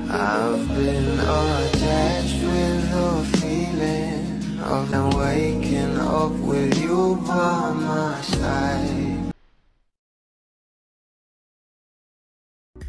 I've been attached with the feeling of waking up with you by my side.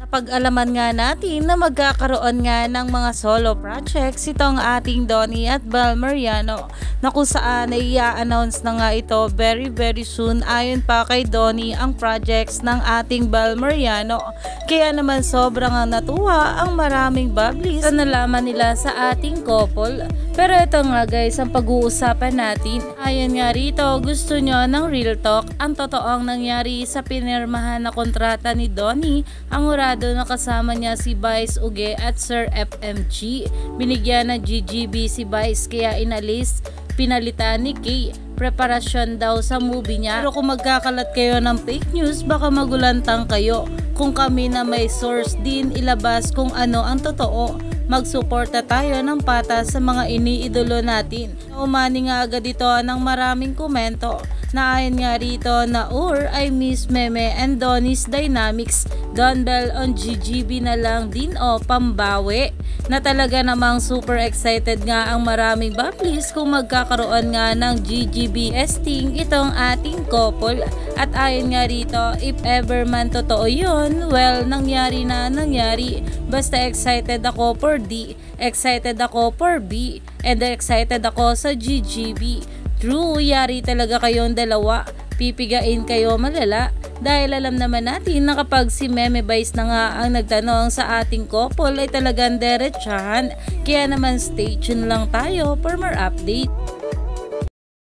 Napag-alaman nga natin na magkakaroon nga ng mga solo projects itong ating Donnie at Bel Mariano, na kung saan ay i-announce na nga ito very soon. Ayon pa kay Donnie ang projects ng ating Bel Mariano, kaya naman sobrang natuwa ang maraming bablis na nalaman nila sa ating couple. Pero ito nga guys ang pag-uusapan natin. Ayon nga rito, gusto nyo ng real talk ang totoong nangyari sa pinirmahan na kontrata ni Donnie. Ang urado na kasama niya si Vice Uge at Sir FMG. Binigyan ng GGB si Vice kaya inalis, pinalitan ni Kay. Preparasyon daw sa movie niya. Pero kung magkakalat kayo ng fake news, baka magulantang kayo. Kung kami na may source din ilabas kung ano ang totoo. Magsuporta tayo ng patas sa mga iniidolo natin. Umani nga agad ito ng maraming komento na ayon nga rito na I miss Meme and Donnie's dynamics. Don Bell on GGB na lang din pambawi. Na talaga namang super excited nga ang maraming bablis kung magkakaroon nga ng GGB esting itong ating couple. At ayon nga rito, if ever man totoo yun, well, nangyari na nangyari. Basta excited ako for D, excited ako for B, and excited ako sa GGB. True, yari talaga kayong dalawa. Pipigain kayo malala. Dahil alam naman natin na kapag si Meme Vice na nga ang nagtanong sa ating couple ay talagang derechahan. Kaya naman stay tuned lang tayo for more update.